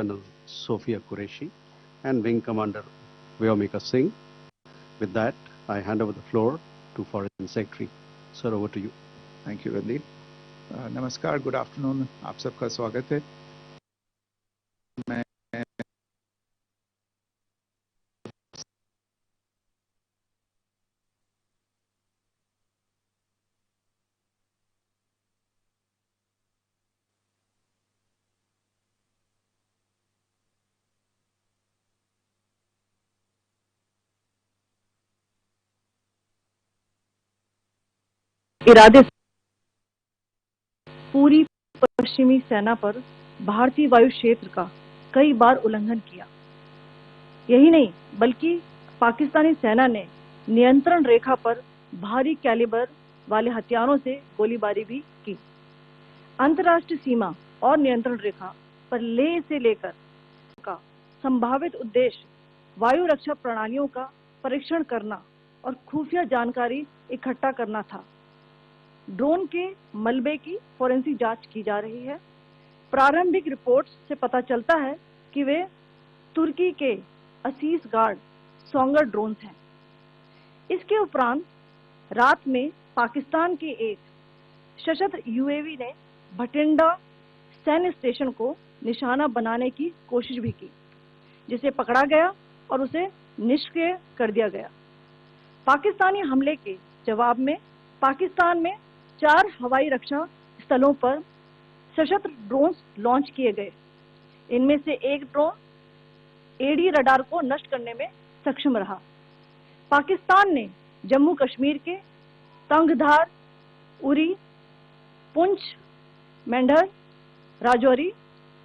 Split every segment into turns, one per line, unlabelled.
Colonel Sophia Qureshi and Wing Commander Vyomika Singh. With that, I hand over the floor to Foreign Secretary. Sir, over to you.
Thank you, Randeep. Namaskar, good afternoon. आप सबका स्वागत है. मैं
इरादे पूरी पश्चिमी सेना पर भारतीय वायु क्षेत्र का कई बार उल्लंघन किया. यही नहीं बल्कि पाकिस्तानी सेना ने नियंत्रण रेखा पर भारी कैलिबर वाले हथियारों से गोलीबारी भी की. अंतर्राष्ट्रीय सीमा और नियंत्रण रेखा पर लेह से लेकर का संभावित उद्देश्य वायु रक्षा प्रणालियों का परीक्षण करना और खुफिया जानकारी इकट्ठा करना था. ड्रोन के मलबे की फोरेंसिक जांच की जा रही है. प्रारंभिक रिपोर्ट्स से पता चलता है कि वे तुर्की के असीस गार्ड सोंगर ड्रोन्स हैं. इसके उपरांत रात में पाकिस्तान के एक सशस्त्र यूएवी ने भटिंडा सैन्य स्टेशन को निशाना बनाने की कोशिश भी की, जिसे पकड़ा गया और उसे निष्क्रिय कर दिया गया. पाकिस्तानी हमले के जवाब में पाकिस्तान में 4 हवाई रक्षा स्थलों पर सशस्त्र ड्रोन लॉन्च किए गए. इनमें से एक ड्रोन एडी रडार को नष्ट करने में सक्षम रहा. पाकिस्तान ने जम्मू कश्मीर के तंगधार, उरी, पुंछ, मेंढर, राजौरी,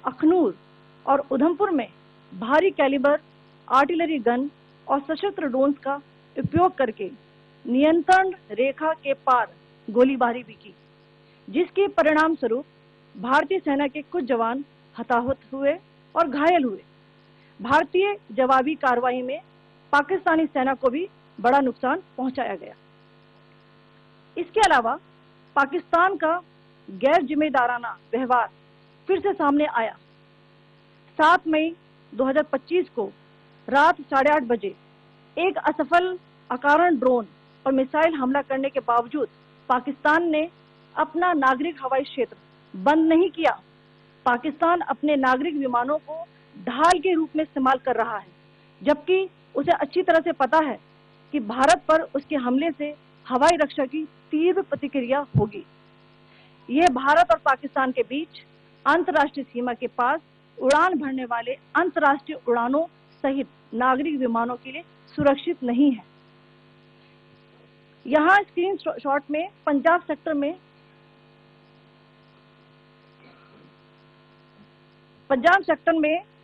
अखनूर और उधमपुर में भारी कैलिबर आर्टिलरी गन और सशस्त्र ड्रोन्स का उपयोग करके नियंत्रण रेखा के पार गोलीबारी भी की, जिसके परिणाम स्वरूप भारतीय सेना के कुछ जवान हताहत हुए और घायल हुए. भारतीय जवाबी कार्रवाई में पाकिस्तानी सेना को भी बड़ा नुकसान पहुंचाया गया. इसके अलावा पाकिस्तान का गैर जिम्मेदाराना व्यवहार फिर से सामने आया. 7 मई 2025 को रात 8:30 बजे एक असफल अकारण ड्रोन और मिसाइल हमला करने के बावजूद पाकिस्तान ने अपना नागरिक हवाई क्षेत्र बंद नहीं किया. पाकिस्तान अपने नागरिक विमानों को ढाल के रूप में इस्तेमाल कर रहा है, जबकि उसे अच्छी तरह से पता है कि भारत पर उसके हमले से हवाई रक्षा की तीव्र प्रतिक्रिया होगी. यह भारत और पाकिस्तान के बीच अंतर्राष्ट्रीय सीमा के पास उड़ान भरने वाले अंतर्राष्ट्रीय उड़ानों सहित नागरिक विमानों के लिए सुरक्षित नहीं है. यहाँ स्क्रीन शॉट में पंजाब सेक्टर में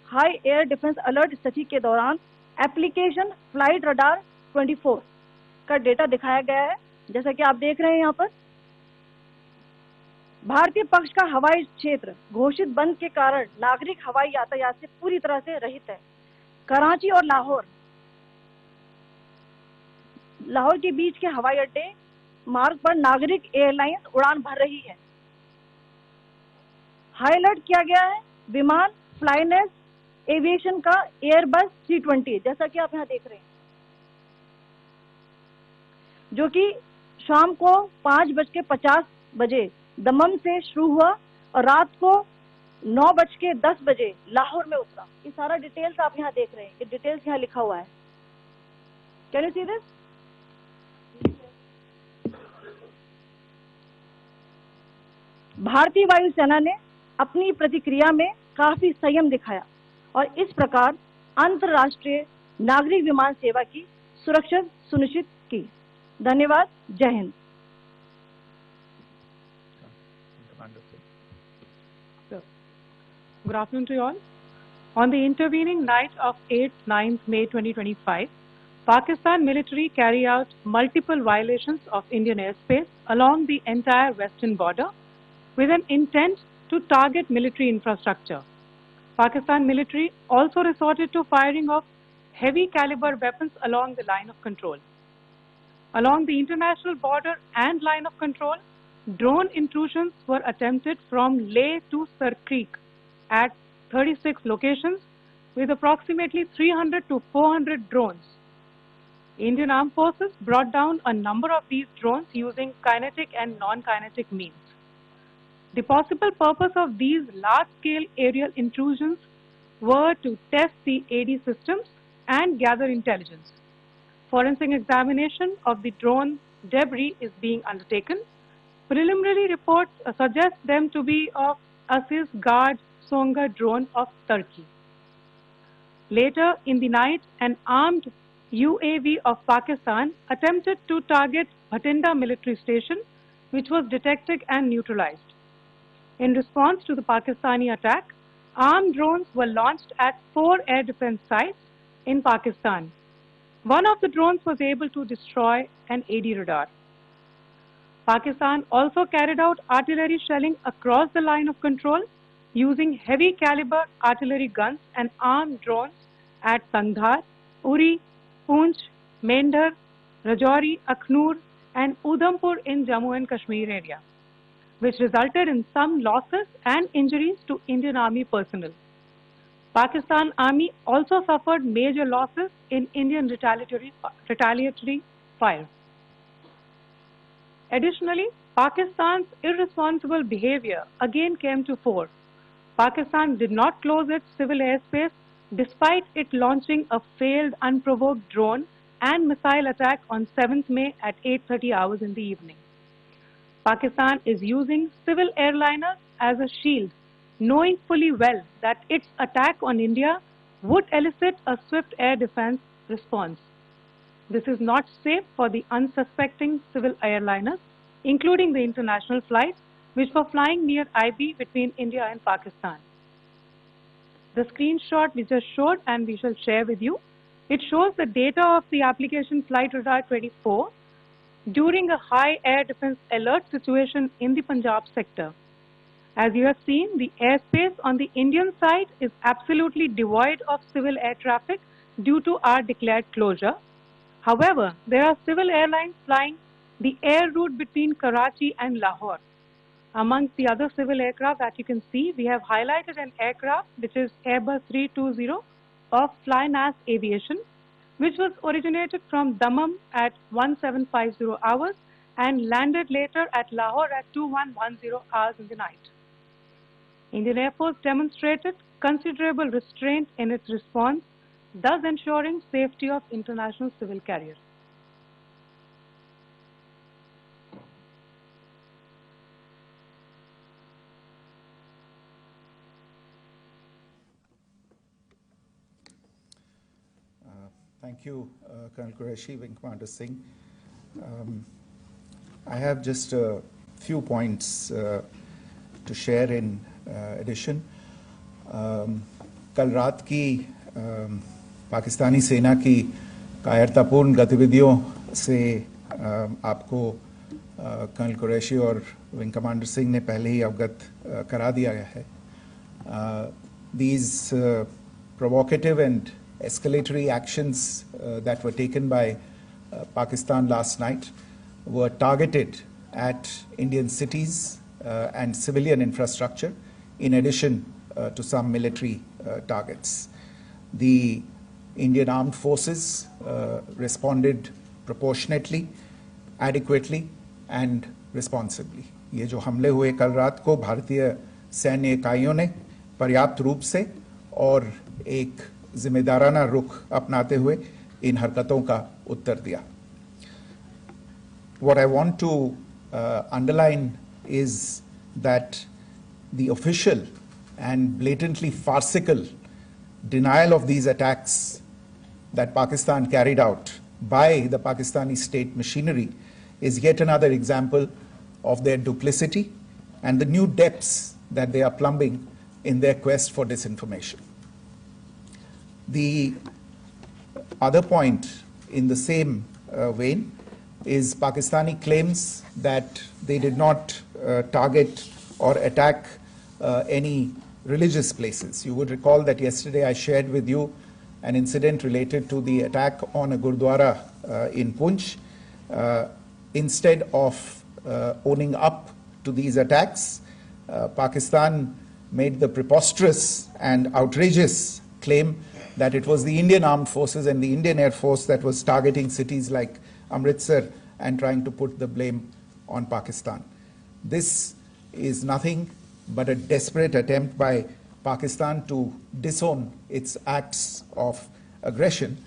हाई एयर डिफेंस अलर्ट स्थिति के दौरान एप्लीकेशन फ्लाइट रडार 24 का डेटा दिखाया गया है. जैसा कि आप देख रहे हैं, यहाँ पर भारतीय पक्ष का हवाई क्षेत्र घोषित बंद के कारण नागरिक हवाई यातायात से पूरी तरह से रहित है. कराची और लाहौर के बीच के हवाई अड्डे मार्ग पर नागरिक एयरलाइंस उड़ान भर रही है. हाई अलर्ट किया गया है विमान फ्लाइनेस एविएशन का एयरबस 320, जैसा कि आप यहाँ देख रहे हैं, जो कि शाम को 5:50 बजे दमम से शुरू हुआ और रात को 9:10 बजे लाहौर में उतरा. ये सारा डिटेल्स आप यहाँ देख रहे हैं. ये डिटेल्स यहाँ लिखा हुआ है. Can you see this? भारतीय वायुसेना ने अपनी प्रतिक्रिया में काफी संयम दिखाया और इस प्रकार अंतर्राष्ट्रीय नागरिक विमान सेवा की सुरक्षा सुनिश्चित की. धन्यवाद. जय Hind.
Good afternoon to you all. On the intervening night of 8-9 May 2025, Pakistan military carried out multiple violations of Indian airspace along the entire western border with an intent to target military infrastructure. Pakistan military also resorted to firing of heavy caliber weapons along the line of control. Along the international border and line of control, drone intrusions were attempted from Leh to Sir Creek at 36 locations with approximately 300 to 400 drones. Indian Armed Forces brought down a number of these drones using kinetic and non-kinetic means. The possible purpose of these large-scale aerial intrusions were to test the AD systems and gather intelligence. Forensic examination of the drone debris is being undertaken. Preliminary reports suggest them to be of Aziz Guard Songa drone of Turkey. Later in the night, an armed UAV of Pakistan attempted to target Bhatinda military station, which was detected and neutralized. In response to the Pakistani attack, armed drones were launched at 4 air defense sites in Pakistan. One of the drones was able to destroy an AD radar. Pakistan also carried out artillery shelling across the line of control using heavy caliber artillery guns and armed drones at Kandhar, Uri, Poonch, Mendhar, Rajouri, Akhnur and Udhampur in Jammu and Kashmir area, which resulted in some losses and injuries to Indian Army personnel. Pakistan Army also suffered major losses in Indian retaliatory fire. Additionally, Pakistan's irresponsible behavior again came to fore. Pakistan did not close its civil airspace despite it launching a failed unprovoked drone and missile attack on 7th May at 8:30 hours in the evening. Pakistan is using civil airliners as a shield, knowing fully well that its attack on India would elicit a swift air defense response. This is not safe for the unsuspecting civil airliners, including the international flights which were flying near IB between India and Pakistan. The screenshot we just showed and we shall share with you, it shows the data of the application Flight Radar 24 during a high air defense alert situation in the Punjab sector. As you have seen, the airspace on the Indian side is absolutely devoid of civil air traffic due to our declared closure. However, there are civil airlines flying the air route between Karachi and Lahore. Amongst the other civil aircraft that you can see, we have highlighted an aircraft which is Airbus 320 of Flynas Aviation, which was originated from Dammam at 1750 hours and landed later at Lahore at 2110 hours in the night. Indian Air Force demonstrated considerable restraint in its response, thus ensuring safety of international civil carriers.
Thank you, Colonel Qureshi, Wing Commander Singh. I have just a few points to share in addition. कल रात की पाकिस्तानी सेना की कायरतापूर्ण गतिविधियों से आपको colonel Qureshi और विंग कमांडर सिंह ने पहले ही अवगत करा दिया गया है. These provocative and escalatory actions that were taken by Pakistan last night were targeted at Indian cities and civilian infrastructure, in addition to some military targets. The Indian Armed Forces responded proportionately, adequately and responsibly. ये जो हमले हुए कल रात को भारतीय सैन्य इकाइयों ने पर्याप्त रूप से और एक जिम्मेदाराना रुख अपनाते हुए इन हरकतों का उत्तर दिया. What I want to underline is that the official and blatantly farcical denial of these attacks that Pakistan carried out by the Pakistani state machinery is yet another example of their duplicity and the new depths that they are plumbing in their quest for disinformation. The other point in the same vein is Pakistani claims that they did not target or attack any religious places. You would recall that yesterday I shared with you an incident related to the attack on a Gurdwara in Poonch. Instead of owning up to these attacks, Pakistan made the preposterous and outrageous claim that it was the Indian Armed Forces and the Indian Air Force that was targeting cities like Amritsar and trying to put the blame on Pakistan. This is nothing but a desperate attempt by Pakistan to disown its acts of aggression,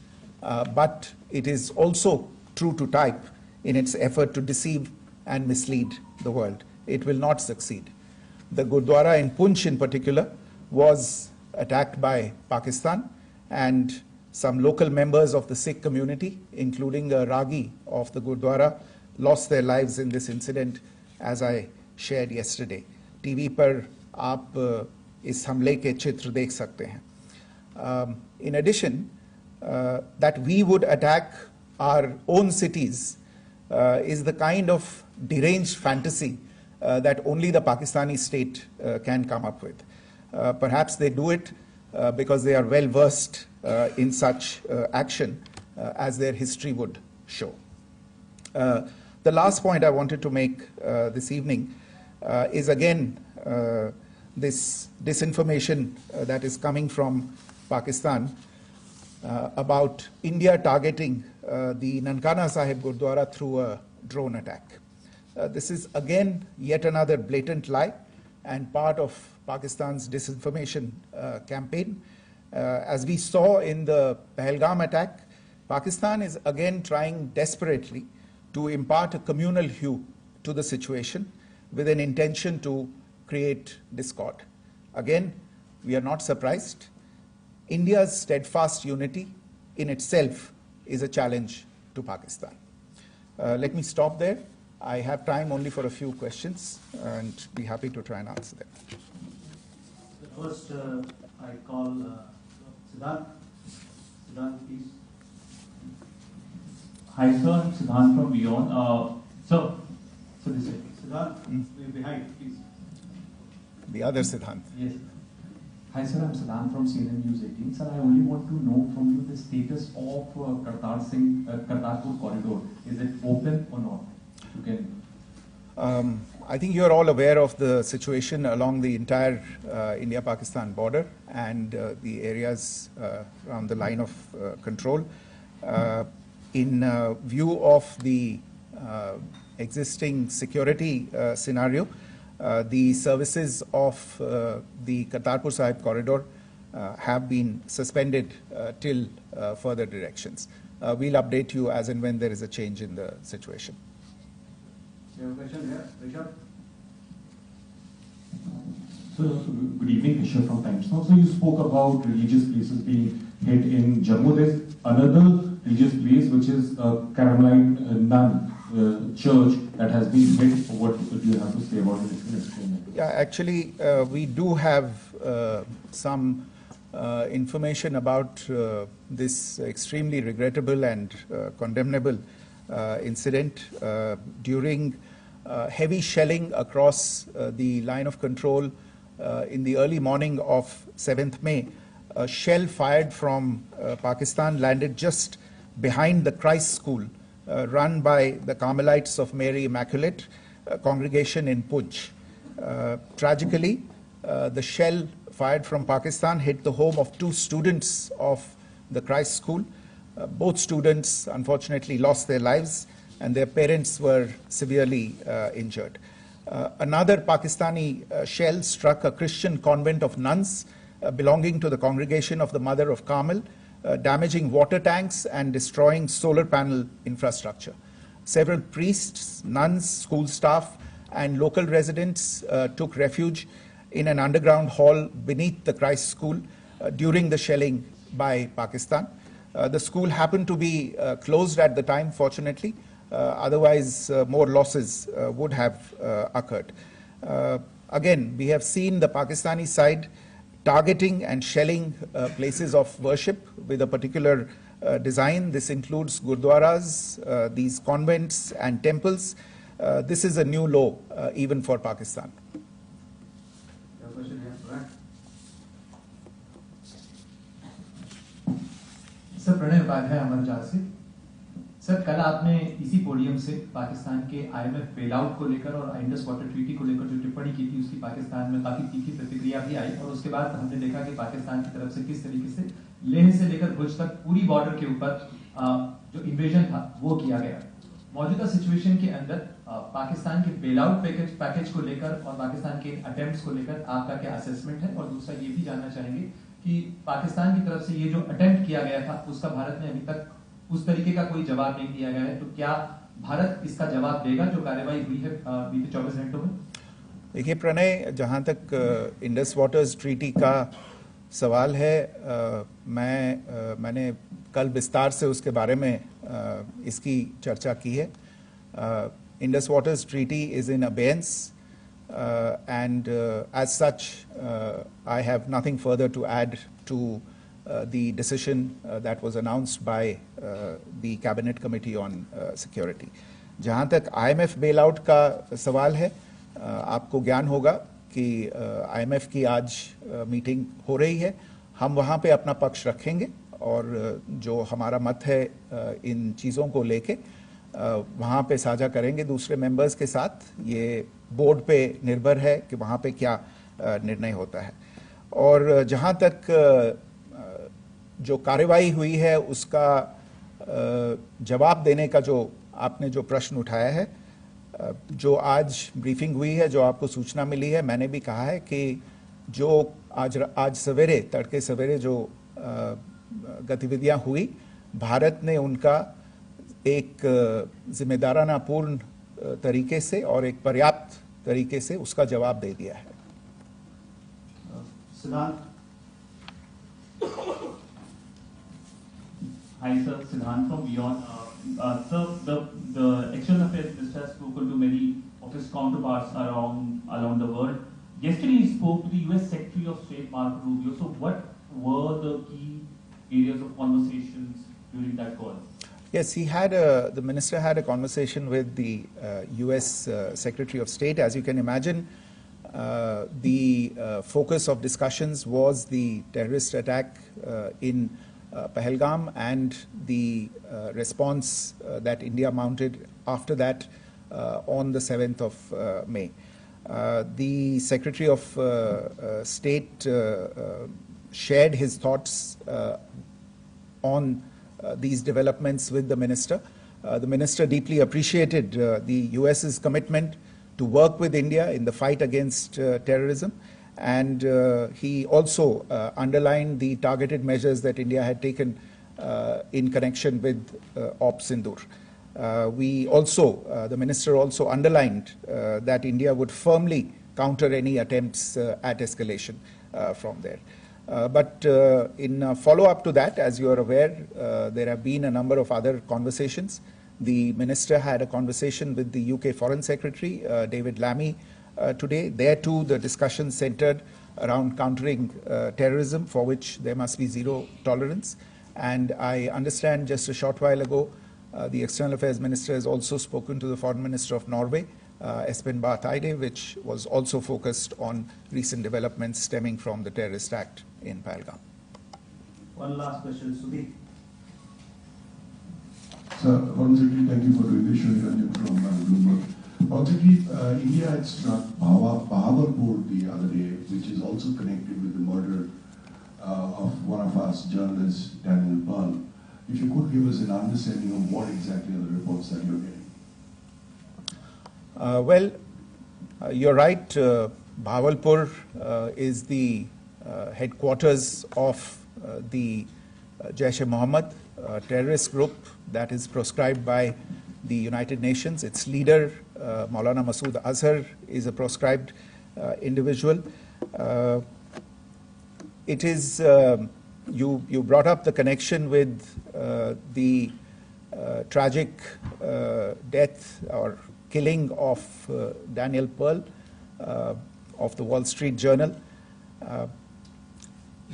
but it is also true to type in its effort to deceive and mislead the world. It will not succeed. The Gurdwara in Poonch in particular was attacked by Pakistan, and some local members of the Sikh community, including a Ragi of the Gurdwara, lost their lives in this incident, as I shared yesterday. TV पर आप इस हमले के चित्र देख सकते हैं. In addition, that we would attack our own cities is the kind of deranged fantasy that only the Pakistani state can come up with. Perhaps they do it because they are well versed in such action, as their history would show. The last point I wanted to make this evening is again this disinformation that is coming from Pakistan about India targeting the Nankana Sahib Gurdwara through a drone attack. This is again yet another blatant lie and part of Pakistan's disinformation campaign. As we saw in the Pahalgam attack, Pakistan is again trying desperately to impart a communal hue to the situation with an intention to create discord. Again, we are not surprised. India's steadfast unity in itself is a challenge to Pakistan. Let me stop there. I have time only for a few questions and be happy to try and answer them.
First, I call Siddhant. Siddhant, please. Hi, sir. I'm Siddhant from Beyond. So this way. Siddhant, behind, please.
The other Siddhant.
Yes.
Hi sir, I'm Siddhant from CNN News 18. Sir, I only want to know from you the status of Kartarpur corridor. Is it open or not? You can.
I think you're all aware of the situation along the entire India-Pakistan border and the areas around the line of control. In view of the existing security scenario, the services of the Kartarpur Sahib corridor have been suspended till further directions. We'll update you as and when there is a change in the situation.
You have a question here, Rishabh?
So, good evening, Rishabh from Times Now. So you spoke about religious places being hit in Jammu. There's another religious place which is Carmelite Nun church that has been hit. What do you have to say about it? If you can explain that.
Yeah, actually, we do have some information about this extremely regrettable and condemnable incident. During heavy shelling across the line of control in the early morning of 7th May, a shell fired from Pakistan landed just behind the Christ School run by the Carmelites of Mary Immaculate congregation in Poonch. Tragically, the shell fired from Pakistan hit the home of 2 students of the Christ School. Both students unfortunately lost their lives and their parents were severely injured. Another Pakistani shell struck a Christian convent of nuns belonging to the congregation of the Mother of Carmel, damaging water tanks and destroying solar panel infrastructure. Several priests, nuns, school staff, and local residents took refuge in an underground hall beneath the Christ School during the shelling by Pakistan. The school happened to be closed at the time, fortunately. Otherwise, more losses would have occurred. Again, we have seen the Pakistani side targeting and shelling places of worship with a particular design. This includes gurdwaras, these convents and temples. This is a new low even for Pakistan.
Sir, Pranay Upadhyay, Amar Jasi. Sir, कल आपने इसी podium से पाकिस्तान के IMF bailout को लेकर और Indus water treaty को लेकर जो टिप्पणी की थी, उसकी पाकिस्तान में काफी तीखी प्रतिक्रिया भी आई और उसके बाद हमने देखा कि पाकिस्तान की तरफ से किस तरीके से लेह से लेकर भुज तक पूरी बॉर्डर के ऊपर जो इन्वेजन था वो किया गया। मौजूदा सिचुएशन के अंदर पाकिस्तान के बेलआउट पैकेज को लेकर और पाकिस्तान के अटेम्प्ट्स को लेकर आपका क्या असेसमेंट है? और दूसरा ये भी जानना चाहेंगे कि पाकिस्तान की तरफ से ये जो अटेम्प्ट किया गया था उसका भारत ने अभी तक उस तरीके का कोई जवाब नहीं दिया गया है, तो क्या भारत इसका जवाब देगा जो कार्रवाई हुई है बीते 24 घंटों में?
देखिए प्रणय, जहाँ तक इंडस वाटर्स ट्रीटी का सवाल है, मैंने कल विस्तार से उसके बारे में इसकी चर्चा की है। Indus waters treaty is in abeyance and as such I have nothing further to add to the decision that was announced by the cabinet committee on security. जहाँ तक IMF bailout का सवाल है, आपको ज्ञान होगा कि IMF की आज मीटिंग हो रही है। हम वहाँ पे अपना पक्ष रखेंगे और जो हमारा मत है इन चीज़ों को लेके वहाँ पे साझा करेंगे दूसरे मेंबर्स के साथ। ये बोर्ड पे निर्भर है कि वहाँ पे क्या निर्णय होता है। और जहाँ तक जो कार्रवाई हुई है उसका जवाब देने का जो आपने जो प्रश्न उठाया है, जो आज ब्रीफिंग हुई है, जो आपको सूचना मिली है, मैंने भी कहा है कि जो आज सवेरे तड़के सवेरे जो गतिविधियां हुई, भारत ने उनका एक जिम्मेदाराना पूर्ण तरीके से और एक पर्याप्त तरीके से उसका जवाब दे दिया है।
Hi sir, Siddhant from Beyond. Sir, the External Affairs Minister has spoken to many of his counterparts around the world. Yesterday he spoke to the US Secretary of State Marco Rubio. So what were the key areas of conversations during that call?
Yes, the minister had a conversation with the US Secretary of State. As you can imagine, the focus of discussions was the terrorist attack in Pahalgam and the response that India mounted after that on the 7th of May. The Secretary of State shared his thoughts on these developments with the minister. The minister deeply appreciated the US's commitment to work with India in the fight against terrorism, and he also underlined the targeted measures that India had taken in connection with Sindoor. The minister also underlined that India would firmly counter any attempts at escalation from there. But in follow-up to that, as you are aware, there have been a number of other conversations. The minister had a conversation with the UK Foreign Secretary, David Lammy, today. There too, the discussion centered around countering terrorism, for which there must be zero tolerance. And I understand just a short while ago, the External Affairs Minister has also spoken to the Foreign Minister of Norway, Espen Barth Eide, which was also focused on recent developments stemming from the terrorist act in Pahalgam.
One last question, Sudhi.
Sir, Foreign Secretary, thank you for doing this show. Ranjan from Bloomberg. Foreign Secretary, India had struck Bahawalpur the other day, which is also connected with the murder of one of us journalists, Daniel Pearl. If you could give us an understanding of what exactly are the reports that you're getting.
You're right. Bahawalpur is the headquarters of the Jaish-e-Mohammed terrorist group that is proscribed by the United Nations. Its leader, Maulana Masood Azhar, is a proscribed individual. It is, you brought up the connection with the tragic death or killing of Daniel Pearl of the Wall Street Journal.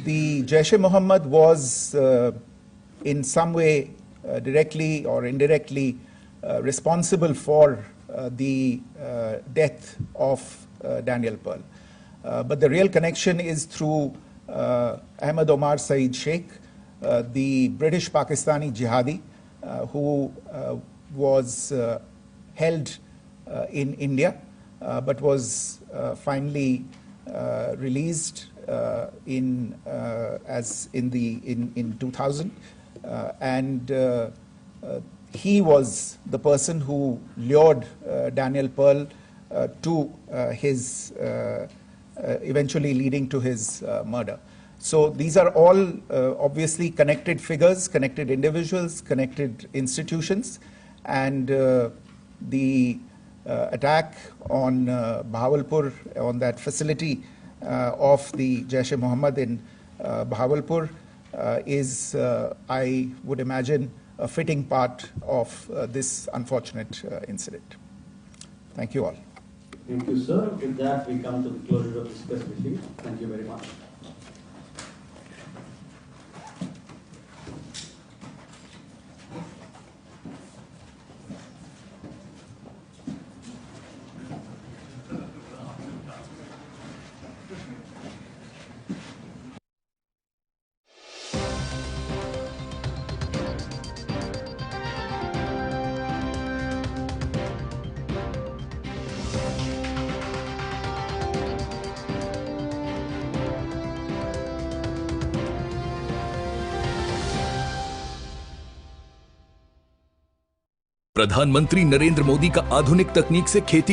The Jaish-e-Mohammed was in some way directly or indirectly responsible for the death of Daniel Pearl. But the real connection is through Ahmed Omar Saeed Sheikh, the British Pakistani jihadi who was held in India, but was finally released in 2000, and he was the person who lured Daniel Pearl to his eventually leading to his murder. So these are all obviously connected figures, connected individuals, connected institutions, and the attack on Bahawalpur, on that facility of the Jaish-e-Mohammed in Bahawalpur is, I would imagine, a fitting part of this unfortunate incident. Thank you all.
Thank you, sir. With that, we come to the closure of this press briefing. Thank you very much.
प्रधानमंत्री नरेंद्र मोदी का आधुनिक तकनीक से खेती